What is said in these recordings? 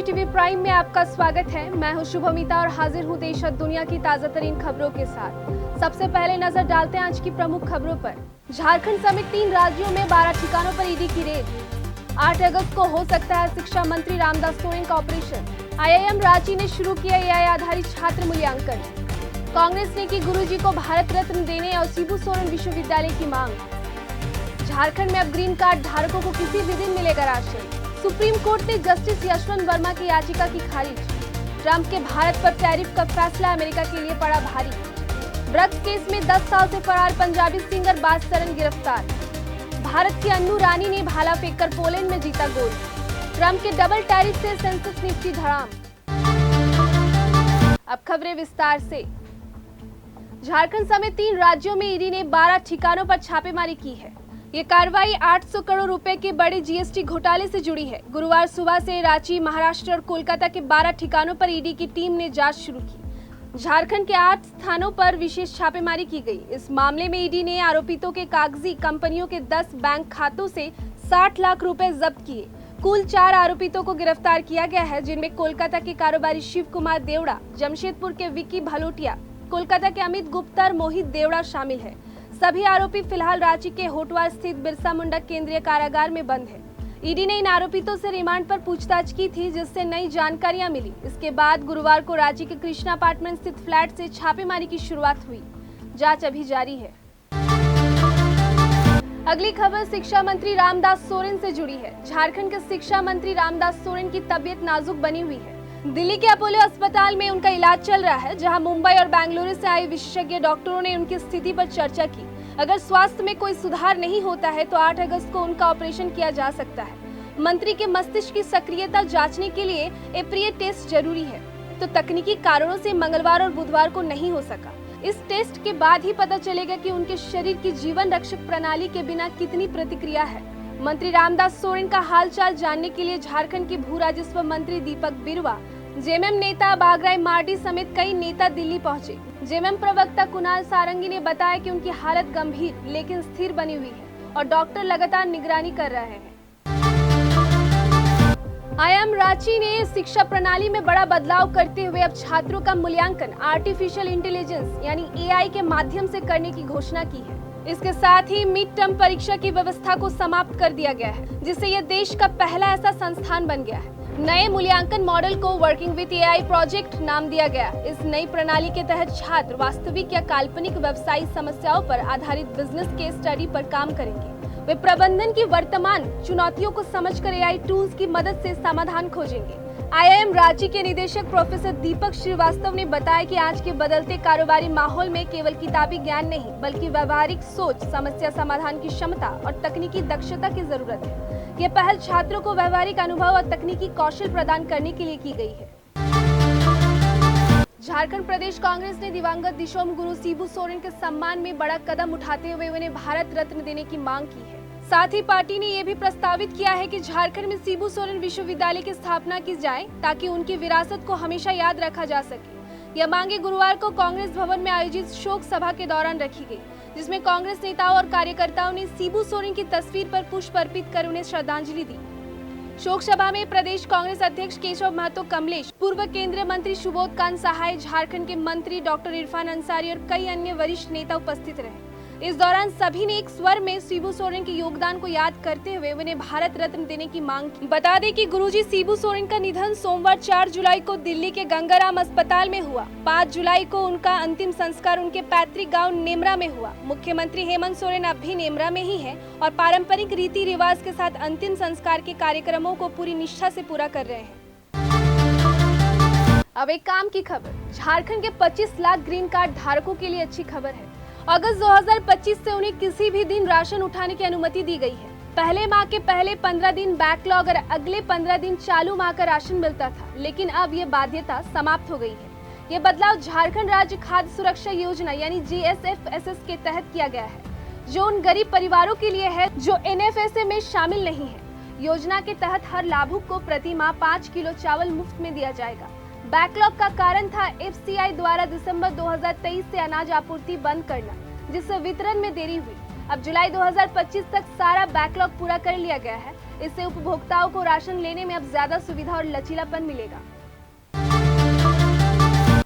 TV prime में आपका स्वागत है। मैं हूं शुभमिता और हाजिर हूं देश और दुनिया की ताजा तरीन खबरों के साथ। सबसे पहले नजर डालते हैं आज की प्रमुख खबरों पर। झारखंड समेत 3 राज्यों में 12 ठिकानों पर ईडी की रेड। 8 अगस्त को हो सकता है शिक्षा मंत्री रामदास सोरेन का ऑपरेशन। आईआईएम रांची ने शुरू किया एआई आधारित छात्र मूल्यांकन। कांग्रेस ने की गुरुजी को भारत रत्न देने और शिबू सोरेन विश्वविद्यालय की मांग। झारखंड में अब ग्रीन कार्ड धारकों को किसी भी दिन मिलेगा राशन। सुप्रीम कोर्ट ने जस्टिस यशवंत वर्मा की याचिका की खारिज। ट्रंप के भारत पर टैरिफ का फैसला अमेरिका के लिए पड़ा भारी। ड्रग्स केस में 10 साल से फरार पंजाबी सिंगर बाज सरन गिरफ्तार। भारत की अन्नू रानी ने भाला फेंककर पोलैंड में जीता गोल्ड। ट्रंप के डबल टैरिफ से सेंसेक्स निफ्टी धड़ाम। अब खबरें विस्तार से। झारखंड समेत 3 राज्यों में ईडी ने 12 ठिकानों पर छापेमारी की है। ये कार्रवाई 800 करोड़ रुपए के बड़े जीएसटी घोटाले से जुड़ी है। गुरुवार सुबह से रांची, महाराष्ट्र और कोलकाता के 12 ठिकानों पर ईडी की टीम ने जांच शुरू की। झारखंड के 8 स्थानों पर विशेष छापेमारी की गई। इस मामले में ईडी ने आरोपितों के कागजी कंपनियों के 10 बैंक खातों से 60 लाख रुपए जब्त किए। कुल 4 आरोपितों को गिरफ्तार किया गया है, जिनमें कोलकाता के कारोबारी शिव कुमार देवड़ा, जमशेदपुर के विक्की भलोटिया, कोलकाता के अमित गुप्ता और मोहित देवड़ा शामिल है। सभी आरोपी फिलहाल रांची के होटवार स्थित बिरसा मुंडा केंद्रीय कारागार में बंद है। ईडी ने इन आरोपितों से रिमांड पर पूछताछ की थी, जिससे नई जानकारियां मिली। इसके बाद गुरुवार को रांची के कृष्णा अपार्टमेंट स्थित फ्लैट से छापेमारी की शुरुआत हुई। जांच अभी जारी है। अगली खबर शिक्षा मंत्री रामदास सोरेन से जुड़ी है। झारखंड के शिक्षा मंत्री रामदास सोरेन की तबीयत नाजुक बनी हुई है। दिल्ली के अपोलो अस्पताल में उनका इलाज चल रहा है, जहां मुंबई और बेंगलुरु से आए विशेषज्ञ डॉक्टरों ने उनकी स्थिति पर चर्चा की। अगर स्वास्थ्य में कोई सुधार नहीं होता है तो 8 अगस्त को उनका ऑपरेशन किया जा सकता है। मंत्री के मस्तिष्क की सक्रियता जांचने के लिए एप्रिए टेस्ट जरूरी है, तो तकनीकी कारणों से मंगलवार और बुधवार को नहीं हो सका। इस टेस्ट के बाद ही पता चलेगा कि उनके शरीर की जीवन रक्षक प्रणाली के बिना कितनी प्रतिक्रिया है। मंत्री रामदास सोरेन का हालचाल जानने के लिए झारखंड के भू राजस्व मंत्री दीपक बिरुवा, जेएमएम नेता बागराय मार्डी समेत कई नेता दिल्ली पहुंचे। जेएमएम प्रवक्ता कुणाल सारंगी ने बताया कि उनकी हालत गंभीर लेकिन स्थिर बनी हुई है और डॉक्टर लगातार निगरानी कर रहे हैं। आईआईएम रांची ने शिक्षा प्रणाली में बड़ा बदलाव करते हुए अब छात्रों का मूल्यांकन आर्टिफिशियल इंटेलिजेंस यानी एआई के माध्यम से करने की घोषणा की है। इसके साथ ही मिड टर्म परीक्षा की व्यवस्था को समाप्त कर दिया गया है, जिससे यह देश का पहला ऐसा संस्थान बन गया है। नए मूल्यांकन मॉडल को वर्किंग विद एआई प्रोजेक्ट नाम दिया गया। इस नई प्रणाली के तहत छात्र वास्तविक या काल्पनिक व्यवसायिक समस्याओं पर आधारित बिजनेस केस स्टडी पर काम करेंगे। वे प्रबंधन की वर्तमान चुनौतियों को समझकर एआई टूल्स की मदद से समाधान खोजेंगे। आईआईएम रांची के निदेशक प्रोफेसर दीपक श्रीवास्तव ने बताया कि आज के बदलते कारोबारी माहौल में केवल किताबी ज्ञान नहीं, बल्कि व्यवहारिक सोच, समस्या समाधान की क्षमता और तकनीकी दक्षता की जरूरत है। ये पहल छात्रों को व्यवहारिक अनुभव और तकनीकी कौशल प्रदान करने के लिए की गई है। झारखंड प्रदेश कांग्रेस ने दिवंगत दिशोम गुरु शिबू सोरेन के सम्मान में बड़ा कदम उठाते हुए उन्हें भारत रत्न देने की मांग की है। साथ ही पार्टी ने यह भी प्रस्तावित किया है कि झारखंड में शिबू सोरेन विश्वविद्यालय की स्थापना की जाए, ताकि उनकी विरासत को हमेशा याद रखा जा सके। यह मांगे गुरुवार को कांग्रेस भवन में आयोजित शोक सभा के दौरान रखी गई, जिसमें कांग्रेस नेताओं और कार्यकर्ताओं ने शिबू सोरेन की तस्वीर पर पुष्प अर्पित कर उन्हें श्रद्धांजलि दी। शोक सभा में प्रदेश कांग्रेस अध्यक्ष केशव महतो कमलेश, पूर्व केंद्रीय मंत्री सुबोध कांत सहाय, झारखंड के मंत्री डॉक्टर इरफान अंसारी और कई अन्य वरिष्ठ नेता उपस्थित रहे। इस दौरान सभी ने एक स्वर में शिबू सोरेन के योगदान को याद करते हुए उन्हें भारत रत्न देने की मांग की। बता दें कि गुरुजी शिबू सोरेन का निधन सोमवार 4 जुलाई को दिल्ली के गंगाराम अस्पताल में हुआ। 5 जुलाई को उनका अंतिम संस्कार उनके पैतृक गांव नेमरा में हुआ। मुख्यमंत्री हेमंत सोरेन अब भी नेमरा में ही है और पारंपरिक रीति रिवाज के साथ अंतिम संस्कार के कार्यक्रमों को पूरी निष्ठा से पूरा कर रहे हैं। अब एक काम की खबर। झारखंड के 25 लाख ग्रीन कार्ड धारकों के लिए अच्छी खबर है। अगस्त 2025 से उन्हें किसी भी दिन राशन उठाने की अनुमति दी गई है। पहले माह के पहले 15 दिन बैकलॉग और अगले 15 दिन चालू माह का राशन मिलता था, लेकिन अब ये बाध्यता समाप्त हो गई है। ये बदलाव झारखंड राज्य खाद्य सुरक्षा योजना यानी जीएसएफएसएस के तहत किया गया है, जो उन गरीब परिवारों के लिए है जो एनएफएसए में शामिल नहीं है। योजना के तहत हर लाभुक को प्रति माह 5 किलो चावल मुफ्त में दिया जाएगा। बैकलॉग का कारण था एफसीआई द्वारा दिसंबर 2023 से अनाज आपूर्ति बंद करना, जिससे वितरण में देरी हुई। अब जुलाई 2025 तक सारा बैकलॉग पूरा कर लिया गया है। इससे उपभोक्ताओं को राशन लेने में अब ज्यादा सुविधा और लचीलापन मिलेगा।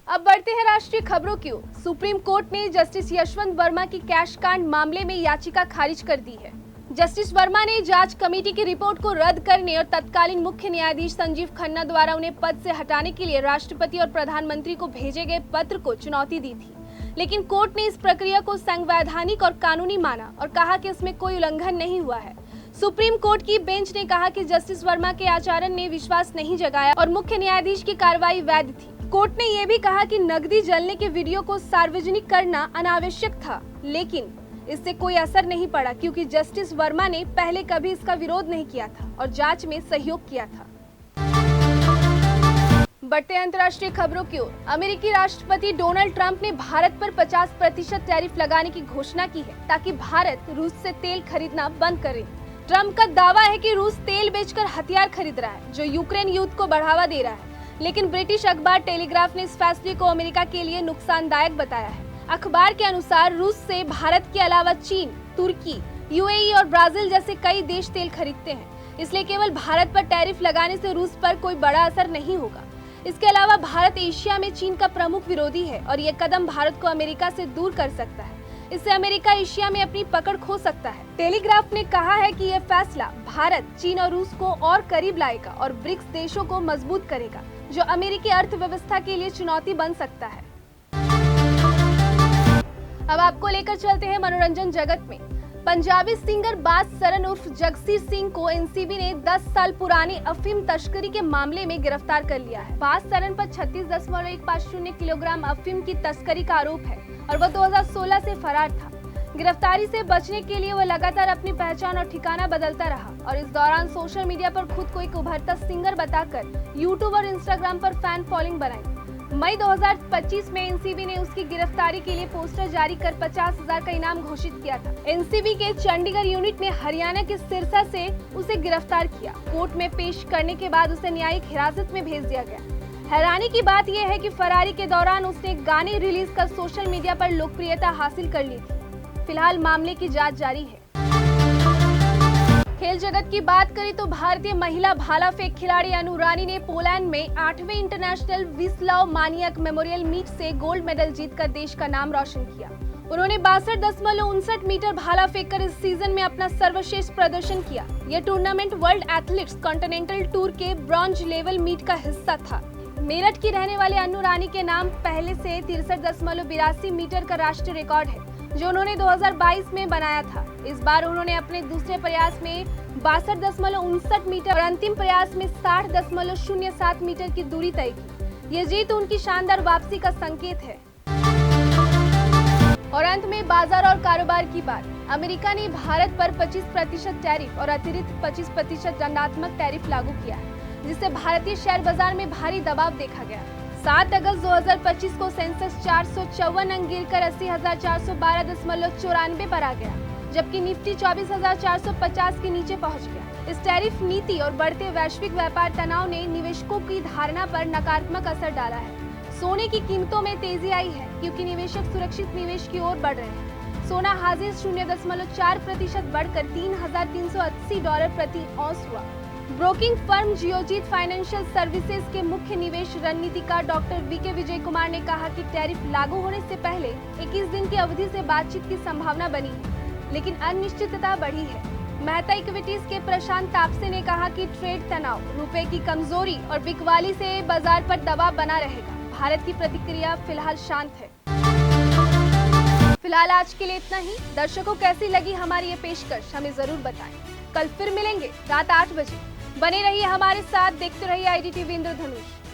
अब बढ़ते हैं राष्ट्रीय खबरों की ओर। सुप्रीम कोर्ट ने जस्टिस यशवंत वर्मा की कैश कांड मामले में याचिका खारिज कर दी है। जस्टिस वर्मा ने जांच कमेटी की रिपोर्ट को रद्द करने और तत्कालीन मुख्य न्यायाधीश संजीव खन्ना द्वारा उन्हें पद से हटाने के लिए राष्ट्रपति और प्रधानमंत्री को भेजे गए पत्र को चुनौती दी थी, लेकिन कोर्ट ने इस प्रक्रिया को संवैधानिक और कानूनी माना और कहा कि इसमें कोई उल्लंघन नहीं हुआ है। सुप्रीम कोर्ट की बेंच ने कहा कि जस्टिस वर्मा के आचरण ने विश्वास नहीं जगाया और मुख्य न्यायाधीश की कार्रवाई वैध थी। कोर्ट ने यह भी कहा कि नकदी जलने के वीडियो को सार्वजनिक करना अनावश्यक था, लेकिन इससे कोई असर नहीं पड़ा क्योंकि जस्टिस वर्मा ने पहले कभी इसका विरोध नहीं किया था और जांच में सहयोग किया था। बढ़ते हैं अंतर्राष्ट्रीय खबरों की ओर। अमेरिकी राष्ट्रपति डोनाल्ड ट्रंप ने भारत पर 50% टैरिफ लगाने की घोषणा की है ताकि भारत रूस से तेल खरीदना बंद करे। ट्रंप का दावा है कि रूस तेल बेचकर हथियार खरीद रहा है जो यूक्रेन युद्ध को बढ़ावा दे रहा है, लेकिन ब्रिटिश अखबार टेलीग्राफ ने इस फैसले को अमेरिका के लिए नुकसानदायक बताया है। अखबार के अनुसार रूस से भारत के अलावा चीन, तुर्की, यूएई और ब्राजील जैसे कई देश तेल खरीदते हैं, इसलिए केवल भारत पर टैरिफ लगाने से रूस पर कोई बड़ा असर नहीं होगा। इसके अलावा भारत एशिया में चीन का प्रमुख विरोधी है और ये कदम भारत को अमेरिका से दूर कर सकता है। इससे अमेरिका एशिया में अपनी पकड़ खो सकता है। टेलीग्राफ ने कहा है कि यह फैसला भारत, चीन और रूस को और करीब लाएगा और ब्रिक्स देशों को मजबूत करेगा, जो अमेरिकी अर्थव्यवस्था के लिए चुनौती बन सकता है। अब आपको लेकर चलते हैं मनोरंजन जगत में। पंजाबी सिंगर बास सरन उर्फ जगसीर सिंह को एनसीबी ने 10 साल पुरानी अफीम तस्करी के मामले में गिरफ्तार कर लिया है। बास सरन पर 36.150 किलोग्राम अफीम की तस्करी का आरोप है और वह 2016 से फरार था। गिरफ्तारी से बचने के लिए वह लगातार अपनी पहचान और ठिकाना बदलता रहा और इस दौरान सोशल मीडिया पर खुद को एक उभरता सिंगर बताकर यूट्यूब और इंस्टाग्राम पर फैन फॉलोइंग बनाई। मई 2025 में एनसीबी ने उसकी गिरफ्तारी के लिए पोस्टर जारी कर 50,000 का इनाम घोषित किया था। एनसीबी के चंडीगढ़ यूनिट ने हरियाणा के सिरसा से उसे गिरफ्तार किया। कोर्ट में पेश करने के बाद उसे न्यायिक हिरासत में भेज दिया गया। हैरानी की बात यह है कि फरारी के दौरान उसने गाने रिलीज कर सोशल मीडिया पर लोकप्रियता हासिल कर ली थी। फिलहाल मामले की जाँच जारी है। खेल जगत की बात करें तो भारतीय महिला भाला फेंक खिलाड़ी अनु रानी ने पोलैंड में 8वें इंटरनेशनल विस्लाव मानियक मेमोरियल मीट से गोल्ड मेडल जीतकर देश का नाम रोशन किया। उन्होंने 62.59 मीटर भाला फेंककर इस सीजन में अपना सर्वश्रेष्ठ प्रदर्शन किया। यह tournament world athletes continental tour के ब्रॉन्ज लेवल मीट का हिस्सा था। मेरठ की रहने वाले अनु रानी के नाम पहले से 63.82 मीटर का राष्ट्रीय रिकॉर्ड है जो उन्होंने 2022 में बनाया था। इस बार उन्होंने अपने दूसरे प्रयास में 62.59 मीटर और अंतिम प्रयास में 60.07 मीटर की दूरी तय की। ये जीत उनकी शानदार वापसी का संकेत है। और अंत में बाजार और कारोबार की बात। अमेरिका ने भारत पर 25% टैरिफ और अतिरिक्त 25% दंडात्मक टैरिफ लागू किया है, जिससे भारतीय शेयर बाजार में भारी दबाव देखा गया। 7 अगस्त 2025 को सेंसेक्स 454 अंक गिरकर 80,412.94 पर आ गया, जबकि निफ्टी 24,450 के नीचे पहुंच गया। इस टैरिफ नीति और बढ़ते वैश्विक व्यापार तनाव ने निवेशकों की धारणा पर नकारात्मक असर डाला है। सोने की कीमतों में तेजी आई है क्योंकि निवेशक सुरक्षित निवेश की ओर बढ़ रहे हैं। सोना हाजिर 0.4% बढ़कर $3,380 प्रति औंस हुआ। Broking firm Geojit financial services के मुख्य निवेश रणनीतिकार डॉक्टर वीके विजय कुमार ने कहा कि टैरिफ लागू होने से पहले 21 दिन की अवधि से बातचीत की संभावना बनी है, लेकिन अनिश्चितता बढ़ी है। मेहता इक्विटीज के प्रशांत तापसे ने कहा कि ट्रेड तनाव, रुपए की कमजोरी और बिकवाली से बाजार पर दबाव बना रहेगा। भारत की प्रतिक्रिया फिलहाल शांत है। फिलहाल आज के लिए इतना ही। दर्शकों कैसी लगी हमारी ये पेशकश हमें जरूर बताएं। कल फिर मिलेंगे रात 8 बजे। बने रहिए हमारे साथ, देखते रहिए IDTV इंद्रधनुष।